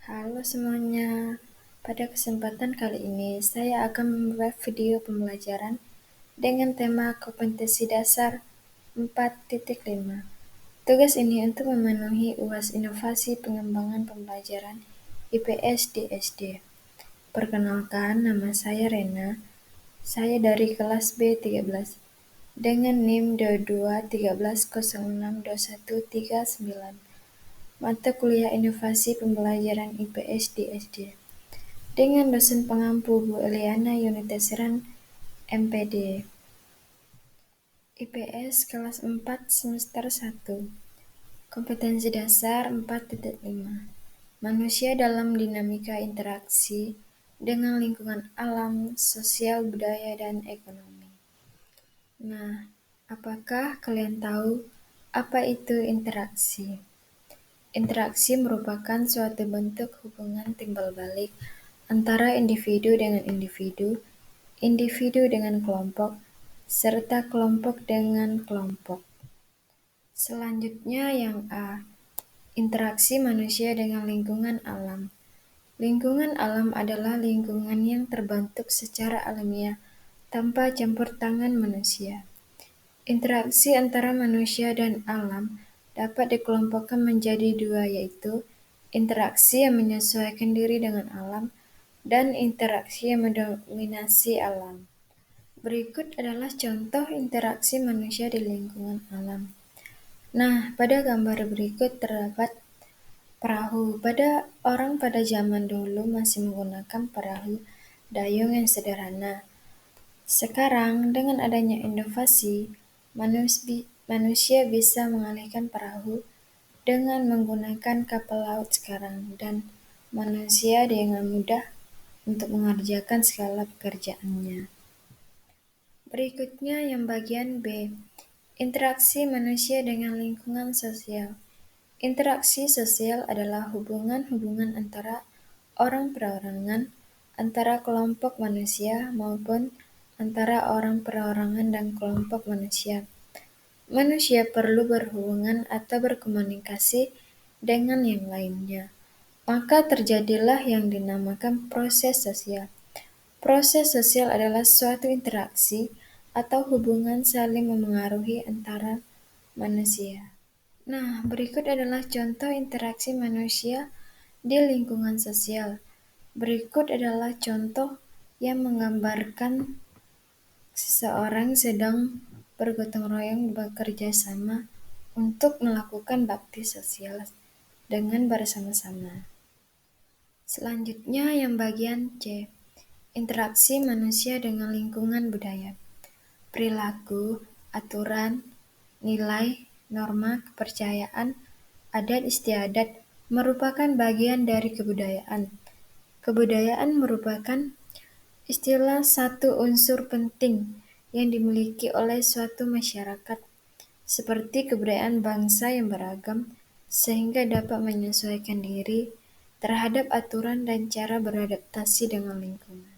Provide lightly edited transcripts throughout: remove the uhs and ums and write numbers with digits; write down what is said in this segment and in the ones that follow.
Halo semuanya, pada kesempatan kali ini saya akan membuat video pembelajaran dengan tema kompetensi dasar 4.5. Tugas ini untuk memenuhi UAS Inovasi Pengembangan Pembelajaran IPS di SD. Perkenalkan, nama saya Rena, saya dari kelas B13 dengan NIM 2213062139. Mata kuliah Inovasi Pembelajaran IPS di SD dengan dosen pengampu Bu Eliana Yunitesiran MPD. IPS kelas 4 semester 1. Kompetensi dasar 4.5. Manusia dalam dinamika interaksi dengan lingkungan alam, sosial, budaya, dan ekonomi. Nah, apakah kalian tahu apa itu interaksi? Interaksi merupakan suatu bentuk hubungan timbal balik antara individu dengan individu, individu dengan kelompok, serta kelompok dengan kelompok. Selanjutnya yang A, interaksi manusia dengan lingkungan alam. Lingkungan alam adalah lingkungan yang terbentuk secara alamiah tanpa campur tangan manusia. Interaksi antara manusia dan alam dapat dikelompokkan menjadi dua, yaitu interaksi yang menyesuaikan diri dengan alam dan interaksi yang mendominasi alam. Berikut adalah contoh interaksi manusia di lingkungan alam. Nah, pada gambar berikut terdapat perahu. Pada zaman dulu masih menggunakan perahu dayung yang sederhana. Sekarang, dengan adanya inovasi, manusia bisa mengalihkan perahu dengan menggunakan kapal laut sekarang, dan manusia dengan mudah untuk mengerjakan segala pekerjaannya. Berikutnya yang bagian B, interaksi manusia dengan lingkungan sosial. Interaksi sosial adalah hubungan-hubungan antara orang perorangan, antara kelompok manusia, maupun antara orang perorangan dan kelompok manusia. Manusia perlu berhubungan atau berkomunikasi dengan yang lainnya. Maka terjadilah yang dinamakan proses sosial. Proses sosial adalah suatu interaksi atau hubungan saling memengaruhi antara manusia. Nah, berikut adalah contoh interaksi manusia di lingkungan sosial. Berikut adalah contoh yang menggambarkan seseorang sedang bergotong royong bekerja sama untuk melakukan bakti sosial dengan bersama-sama. Selanjutnya yang bagian C, interaksi manusia dengan lingkungan budaya. Perilaku, aturan, nilai, norma, kepercayaan, adat istiadat merupakan bagian dari kebudayaan. Kebudayaan merupakan istilah satu unsur penting yang dimiliki oleh suatu masyarakat, seperti kebudayaan bangsa yang beragam, sehingga dapat menyesuaikan diri terhadap aturan dan cara beradaptasi dengan lingkungan.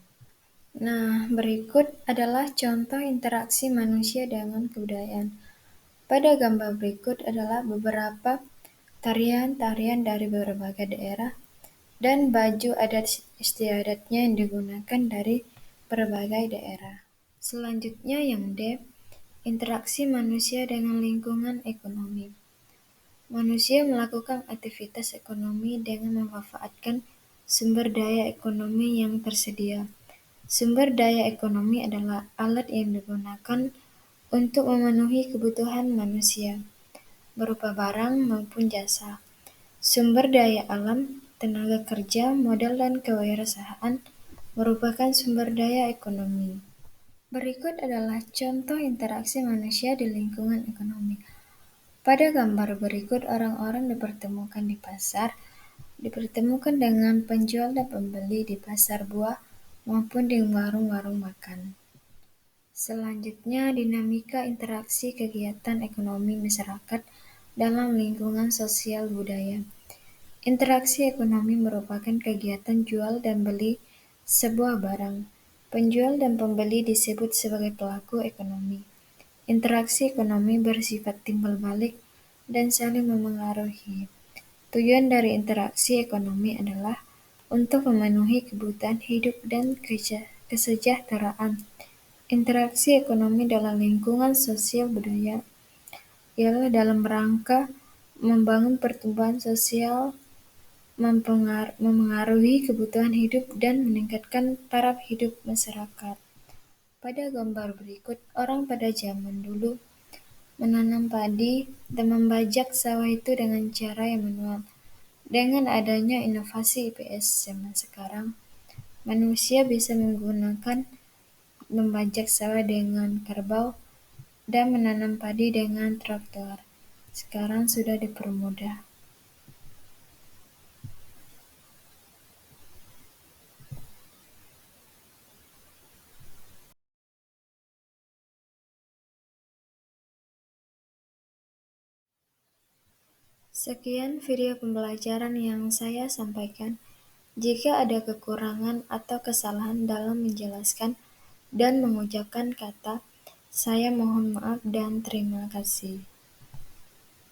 Nah, berikut adalah contoh interaksi manusia dengan kebudayaan. Pada gambar berikut adalah beberapa tarian-tarian dari berbagai daerah dan baju adat istiadatnya yang digunakan dari berbagai daerah. Selanjutnya yang D, interaksi manusia dengan lingkungan ekonomi. Manusia melakukan aktivitas ekonomi dengan memanfaatkan sumber daya ekonomi yang tersedia. Sumber daya ekonomi adalah alat yang digunakan untuk memenuhi kebutuhan manusia, berupa barang maupun jasa. Sumber daya alam, tenaga kerja, modal, dan kewirausahaan merupakan sumber daya ekonomi. Berikut adalah contoh interaksi manusia di lingkungan ekonomi. Pada gambar berikut, orang-orang dipertemukan di pasar, dipertemukan dengan penjual dan pembeli di pasar buah maupun di warung-warung makan. Selanjutnya, dinamika interaksi kegiatan ekonomi masyarakat dalam lingkungan sosial budaya. Interaksi ekonomi merupakan kegiatan jual dan beli sebuah barang. Penjual dan pembeli disebut sebagai pelaku ekonomi. Interaksi ekonomi bersifat timbal balik dan saling memengaruhi. Tujuan dari interaksi ekonomi adalah untuk memenuhi kebutuhan hidup dan kesejahteraan. Interaksi ekonomi dalam lingkungan sosial budaya ialah dalam rangka membangun pertumbuhan sosial, memengaruhi kebutuhan hidup, dan meningkatkan taraf hidup masyarakat. Pada gambar berikut, orang pada zaman dulu menanam padi dan membajak sawah itu dengan cara yang manual. Dengan adanya inovasi IPS zaman sekarang, manusia bisa menggunakan membajak sawah dengan kerbau dan menanam padi dengan traktor. Sekarang sudah dipermudah. Sekian video pembelajaran yang saya sampaikan. Jika ada kekurangan atau kesalahan dalam menjelaskan dan mengucapkan kata, saya mohon maaf dan terima kasih.